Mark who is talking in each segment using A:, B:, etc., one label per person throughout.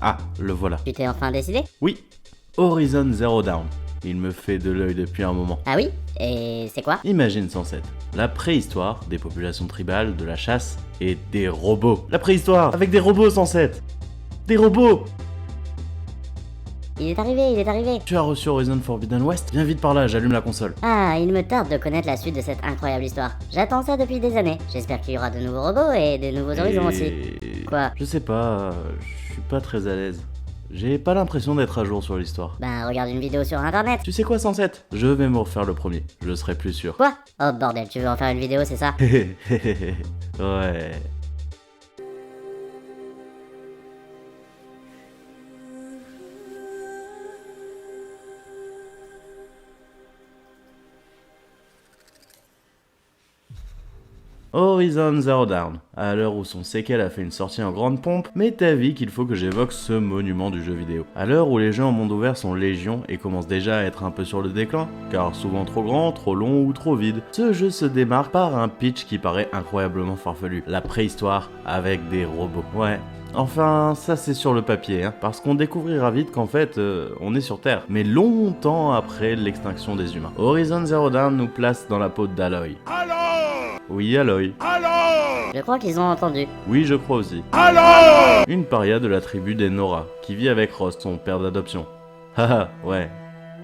A: Ah, le voilà.
B: Tu t'es enfin décidé?
A: Oui, Horizon Zero Dawn. Il me fait de l'œil depuis un moment.
B: Ah oui? Et c'est quoi?
A: Imagine 107, la préhistoire des populations tribales, de la chasse et des robots. La préhistoire avec des robots 107. Des robots!
B: Il est arrivé.
A: Tu as reçu Horizon Forbidden West? Viens vite par là, j'allume la console.
B: Ah, il me tarde de connaître la suite de cette incroyable histoire. J'attends ça depuis des années. J'espère qu'il y aura de nouveaux robots et de nouveaux horizons aussi. Quoi?
A: Je sais pas, je suis pas très à l'aise. J'ai pas l'impression d'être à jour sur l'histoire.
B: Ben, regarde une vidéo sur internet.
A: Tu sais quoi 107? Je vais me refaire le premier, je serai plus sûr.
B: Quoi? Oh bordel, tu veux en faire une vidéo, c'est ça?
A: Ouais. Horizon Zero Dawn, à l'heure où son séquel a fait une sortie en grande pompe, m'est avis qu'il faut que j'évoque ce monument du jeu vidéo. À l'heure où les jeux en monde ouvert sont légion et commencent déjà à être un peu sur le déclin, car souvent trop grand, trop long ou trop vide, ce jeu se démarque par un pitch qui paraît incroyablement farfelu. La préhistoire avec des robots. Ouais. Enfin, ça c'est sur le papier, hein, parce qu'on découvrira vite qu'en fait, on est sur Terre, mais longtemps après l'extinction des humains. Horizon Zero Dawn nous place dans la peau d'Aloy. Oui, Aloy.
B: Je crois qu'ils ont entendu.
A: Oui, je crois aussi. Une paria de la tribu des Nora, qui vit avec Ross, son père d'adoption. Haha, ouais.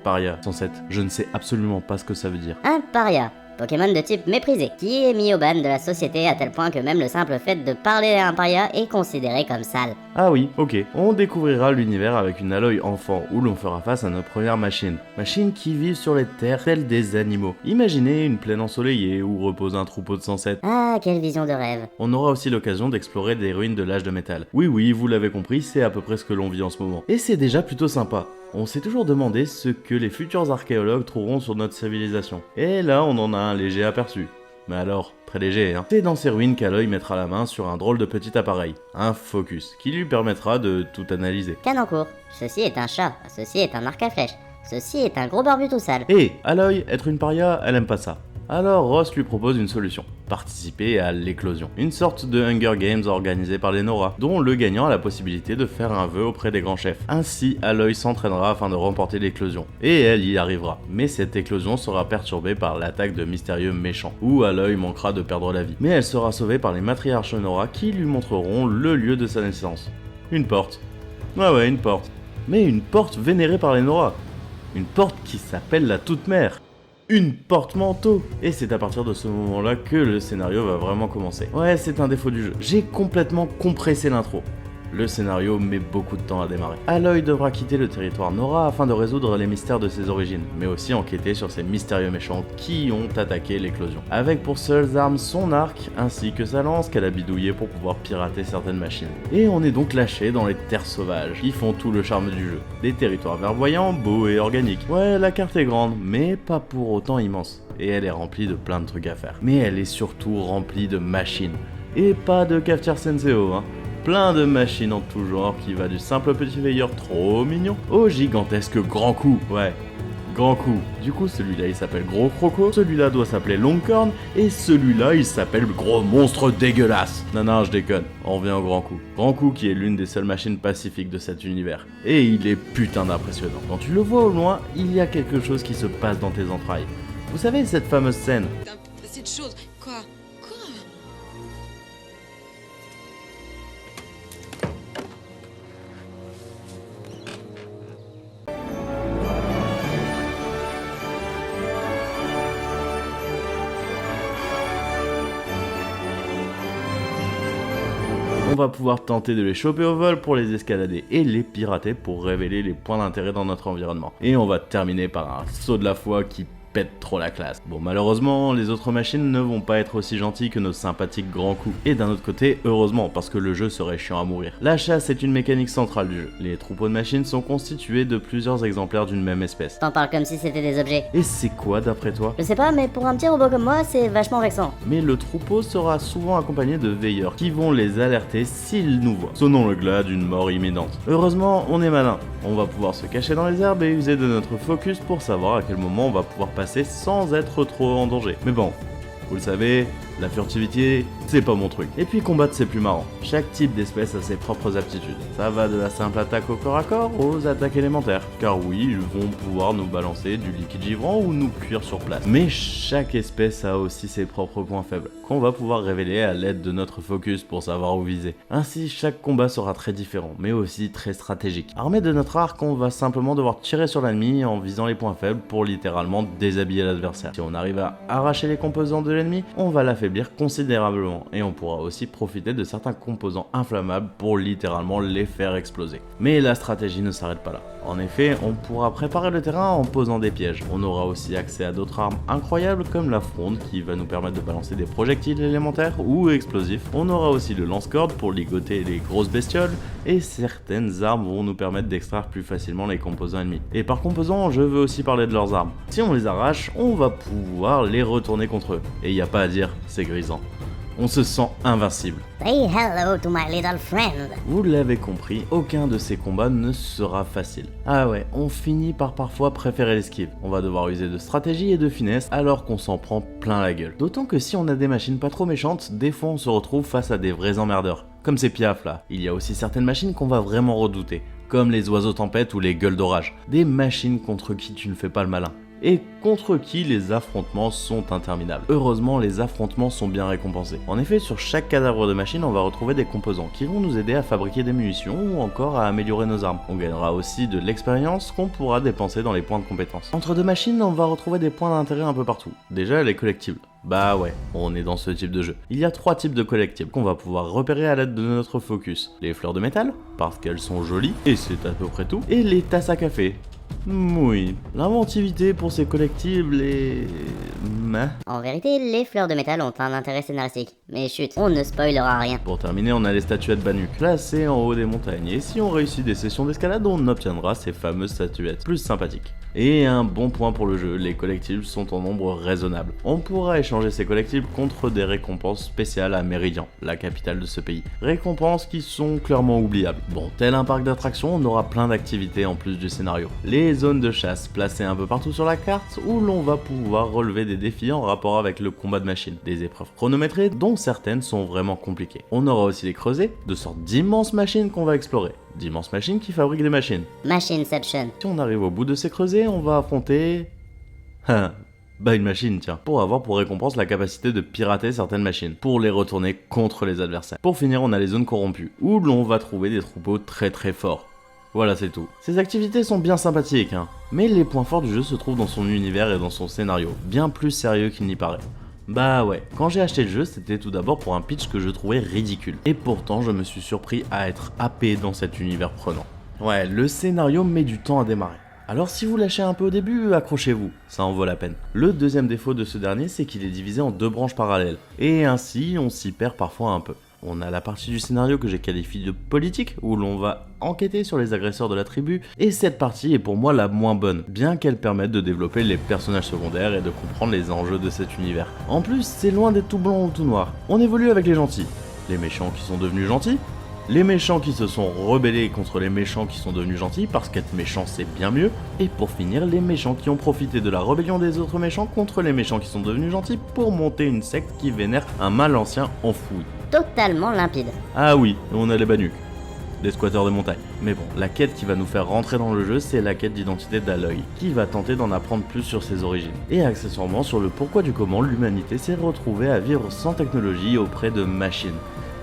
A: Paria, 107. Je ne sais absolument pas ce que ça veut dire.
B: Un paria. Pokémon de type méprisé, qui est mis au ban de la société à tel point que même le simple fait de parler à un paria est considéré comme sale.
A: Ah oui, ok. On découvrira l'univers avec une Aloy enfant, où l'on fera face à nos premières machines. Machines qui vivent sur les terres telles des animaux. Imaginez une plaine ensoleillée où repose un troupeau de 107.
B: Ah, quelle vision de rêve.
A: On aura aussi l'occasion d'explorer des ruines de l'âge de métal. Oui, vous l'avez compris, c'est à peu près ce que l'on vit en ce moment. Et c'est déjà plutôt sympa. On s'est toujours demandé ce que les futurs archéologues trouveront sur notre civilisation. Et là, on en a un léger aperçu. Mais alors, très léger, hein. C'est dans ces ruines qu'Aloy mettra la main sur un drôle de petit appareil, un focus, qui lui permettra de tout analyser.
B: Canoncourt. Ceci est un chat. Ceci est un arc à flèche. Ceci est un gros barbu tout sale.
A: Et Aloy, être une paria, elle aime pas ça. Alors Ross lui propose une solution, participer à l'éclosion. Une sorte de Hunger Games organisée par les Nora, dont le gagnant a la possibilité de faire un vœu auprès des grands chefs. Ainsi, Aloy s'entraînera afin de remporter l'éclosion. Et elle y arrivera. Mais cette éclosion sera perturbée par l'attaque de mystérieux méchants, où Aloy manquera de perdre la vie. Mais elle sera sauvée par les matriarches Nora qui lui montreront le lieu de sa naissance. Une porte. Ouais, une porte. Mais une porte vénérée par les Nora. Une porte qui s'appelle la Toute-Mère. Une porte-manteau. Et c'est à partir de ce moment-là que le scénario va vraiment commencer. Ouais, c'est un défaut du jeu. J'ai complètement compressé l'intro. Le scénario met beaucoup de temps à démarrer. Aloy devra quitter le territoire Nora afin de résoudre les mystères de ses origines, mais aussi enquêter sur ces mystérieux méchants qui ont attaqué l'éclosion. Avec pour seules armes son arc, ainsi que sa lance qu'elle a bidouillée pour pouvoir pirater certaines machines. Et on est donc lâché dans les terres sauvages, qui font tout le charme du jeu. Des territoires verdoyants, beaux et organiques. Ouais, la carte est grande, mais pas pour autant immense. Et elle est remplie de plein de trucs à faire. Mais elle est surtout remplie de machines. Et pas de cafetière Senseo, hein. Plein de machines en tout genre qui va du simple petit veilleur trop mignon au gigantesque grand coup. Ouais, grand coup. Du coup, celui-là il s'appelle Gros Croco, celui-là doit s'appeler Longcorn, et celui-là il s'appelle Gros Monstre Dégueulasse. Non, je déconne, on revient au grand coup. Grand coup qui est l'une des seules machines pacifiques de cet univers. Et il est putain d'impressionnant. Quand tu le vois au loin, il y a quelque chose qui se passe dans tes entrailles. Vous savez cette fameuse scène?
C: Cette chose, quoi?
A: On va pouvoir tenter de les choper au vol pour les escalader et les pirater pour révéler les points d'intérêt dans notre environnement. Et on va terminer par un saut de la foi qui pète trop la classe. Bon, malheureusement, les autres machines ne vont pas être aussi gentilles que nos sympathiques grands coups. Et d'un autre côté, heureusement, parce que le jeu serait chiant à mourir. La chasse est une mécanique centrale du jeu. Les troupeaux de machines sont constitués de plusieurs exemplaires d'une même espèce.
B: T'en parles comme si c'était des objets.
A: Et c'est quoi d'après toi?
B: Je sais pas, mais pour un petit robot comme moi, c'est vachement vexant.
A: Mais le troupeau sera souvent accompagné de veilleurs qui vont les alerter s'ils nous voient, sonnant le glas d'une mort imminente. Heureusement, on est malin. On va pouvoir se cacher dans les herbes et user de notre focus pour savoir à quel moment on va pouvoir passer sans être trop en danger. Mais bon, vous le savez, La furtivité, c'est pas mon truc. Et puis combattre, c'est plus marrant. Chaque type d'espèce a ses propres aptitudes. Ça va de la simple attaque au corps à corps aux attaques élémentaires. Car oui, ils vont pouvoir nous balancer du liquide givrant ou nous cuire sur place. Mais chaque espèce a aussi ses propres points faibles, qu'on va pouvoir révéler à l'aide de notre focus pour savoir où viser. Ainsi, chaque combat sera très différent, mais aussi très stratégique. Armé de notre arc, on va simplement devoir tirer sur l'ennemi en visant les points faibles pour littéralement déshabiller l'adversaire. Si on arrive à arracher les composants de l'ennemi, on va l'affaiblir considérablement, et on pourra aussi profiter de certains composants inflammables pour littéralement les faire exploser. Mais la stratégie ne s'arrête pas là. En effet, on pourra préparer le terrain en posant des pièges. On aura aussi accès à d'autres armes incroyables comme la fronde qui va nous permettre de balancer des projectiles élémentaires ou explosifs. On aura aussi le lance-corde pour ligoter les grosses bestioles et certaines armes vont nous permettre d'extraire plus facilement les composants ennemis. Et par composants, je veux aussi parler de leurs armes. Si on les arrache, on va pouvoir les retourner contre eux. Et y a pas à dire, c'est grisant. On se sent invincible.
B: Say hello to my little friend.
A: Vous l'avez compris, aucun de ces combats ne sera facile. Ah ouais, on finit par parfois préférer l'esquive. On va devoir user de stratégie et de finesse alors qu'on s'en prend plein la gueule. D'autant que si on a des machines pas trop méchantes, des fois on se retrouve face à des vrais emmerdeurs. Comme ces piafs là. Il y a aussi certaines machines qu'on va vraiment redouter. Comme les oiseaux tempêtes ou les gueules d'orage. Des machines contre qui tu ne fais pas le malin. Et contre qui les affrontements sont interminables. Heureusement, les affrontements sont bien récompensés. En effet, sur chaque cadavre de machine, on va retrouver des composants qui vont nous aider à fabriquer des munitions ou encore à améliorer nos armes. On gagnera aussi de l'expérience qu'on pourra dépenser dans les points de compétence. Entre deux machines, on va retrouver des points d'intérêt un peu partout. Déjà, les collectibles. Bah ouais, on est dans ce type de jeu. Il y a 3 types de collectibles qu'on va pouvoir repérer à l'aide de notre focus. Les fleurs de métal, parce qu'elles sont jolies, et c'est à peu près tout. Et les tasses à café. Oui, l'inventivité pour ces collectibles est...
B: En vérité, les fleurs de métal ont un intérêt scénaristique. Mais chut, on ne spoilera rien.
A: Pour terminer, on a les statuettes Banuk, placées en haut des montagnes, et si on réussit des sessions d'escalade, on obtiendra ces fameuses statuettes, plus sympathiques. Et un bon point pour le jeu, les collectibles sont en nombre raisonnable. On pourra échanger ces collectibles contre des récompenses spéciales à Méridian, la capitale de ce pays. Récompenses qui sont clairement oubliables. Bon, tel un parc d'attractions, on aura plein d'activités en plus du scénario. Les zones de chasse placées un peu partout sur la carte, où l'on va pouvoir relever des défis en rapport avec le combat de machines. Des épreuves chronométrées, dont certaines sont vraiment compliquées. On aura aussi les creusets, de sortes d'immenses machines qu'on va explorer. D'immenses machines qui fabriquent des machines.
B: Machineception.
A: Si on arrive au bout de ces creusets, on va affronter... une machine, tiens. Pour avoir pour récompense la capacité de pirater certaines machines, pour les retourner contre les adversaires. Pour finir, on a les zones corrompues, où l'on va trouver des troupeaux très très forts. Voilà, c'est tout. Ces activités sont bien sympathiques, mais les points forts du jeu se trouvent dans son univers et dans son scénario, bien plus sérieux qu'il n'y paraît. Bah ouais, quand j'ai acheté le jeu, c'était tout d'abord pour un pitch que je trouvais ridicule. Et pourtant, je me suis surpris à être happé dans cet univers prenant. Ouais, le scénario met du temps à démarrer. Alors si vous lâchez un peu au début, accrochez-vous, ça en vaut la peine. Le deuxième défaut de ce dernier, c'est qu'il est divisé en 2 branches parallèles. Et ainsi, on s'y perd parfois un peu. On a la partie du scénario que j'ai qualifiée de politique, où l'on va enquêter sur les agresseurs de la tribu, et cette partie est pour moi la moins bonne, bien qu'elle permette de développer les personnages secondaires et de comprendre les enjeux de cet univers. En plus, c'est loin d'être tout blanc ou tout noir. On évolue avec les gentils, les méchants qui sont devenus gentils, les méchants qui se sont rebellés contre les méchants qui sont devenus gentils, parce qu'être méchant c'est bien mieux, et pour finir, les méchants qui ont profité de la rébellion des autres méchants contre les méchants qui sont devenus gentils pour monter une secte qui vénère un mal ancien enfoui.
B: Totalement limpide.
A: Ah oui, on a les Banuk, des squatteurs de montagne. Mais bon, la quête qui va nous faire rentrer dans le jeu, c'est la quête d'identité d'Aloy, qui va tenter d'en apprendre plus sur ses origines, et accessoirement sur le pourquoi du comment l'humanité s'est retrouvée à vivre sans technologie auprès de machines.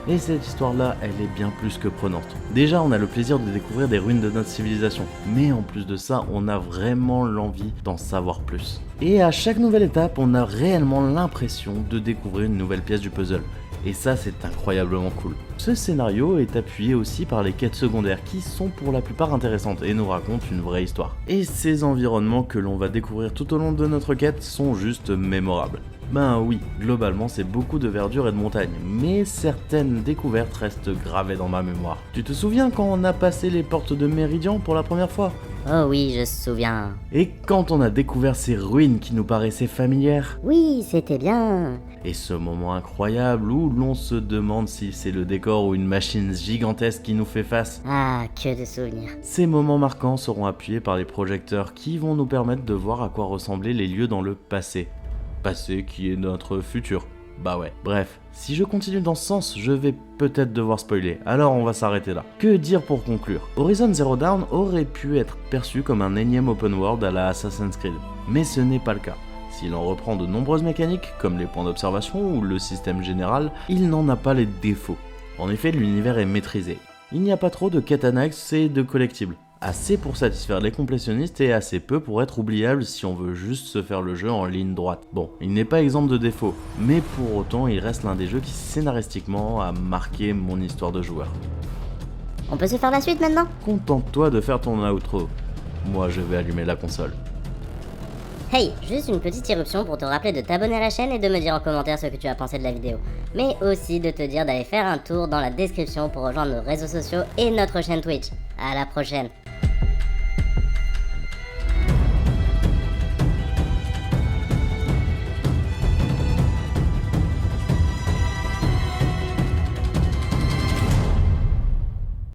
A: Et cette histoire-là, elle est bien plus que prenante. Déjà, on a le plaisir de découvrir des ruines de notre civilisation, mais en plus de ça, on a vraiment l'envie d'en savoir plus. Et à chaque nouvelle étape, on a réellement l'impression de découvrir une nouvelle pièce du puzzle. Et ça, c'est incroyablement cool. Ce scénario est appuyé aussi par les quêtes secondaires qui sont pour la plupart intéressantes et nous racontent une vraie histoire. Et ces environnements que l'on va découvrir tout au long de notre quête sont juste mémorables. Ben oui, globalement c'est beaucoup de verdure et de montagne, mais certaines découvertes restent gravées dans ma mémoire. Tu te souviens quand on a passé les portes de Méridian pour la première fois ?
B: Oh oui, je me souviens.
A: Et quand on a découvert ces ruines qui nous paraissaient familières ?
B: Oui, c'était bien.
A: Et ce moment incroyable où l'on se demande si c'est le décor ou une machine gigantesque qui nous fait face.
B: Ah, que de souvenirs.
A: Ces moments marquants seront appuyés par les projecteurs qui vont nous permettre de voir à quoi ressemblaient les lieux dans le passé. Passé qui est notre futur, Bah ouais. Bref, si je continue dans ce sens, je vais peut-être devoir spoiler, alors on va s'arrêter là. Que dire pour conclure? Horizon Zero Dawn aurait pu être perçu comme un énième open world à la Assassin's Creed, mais ce n'est pas le cas. S'il en reprend de nombreuses mécaniques, comme les points d'observation ou le système général, il n'en a pas les défauts. En effet, l'univers est maîtrisé. Il n'y a pas trop de quêtes annexes et de collectibles. Assez pour satisfaire les complétionnistes et assez peu pour être oubliable si on veut juste se faire le jeu en ligne droite. Bon, il n'est pas exempt de défauts, mais pour autant il reste l'un des jeux qui scénaristiquement a marqué mon histoire de joueur.
B: On peut se faire la suite maintenant?
A: Contente-toi de faire ton outro. Moi je vais allumer la console.
B: Hey, juste une petite irruption pour te rappeler de t'abonner à la chaîne et de me dire en commentaire ce que tu as pensé de la vidéo. Mais aussi de te dire d'aller faire un tour dans la description pour rejoindre nos réseaux sociaux et notre chaîne Twitch. À la prochaine.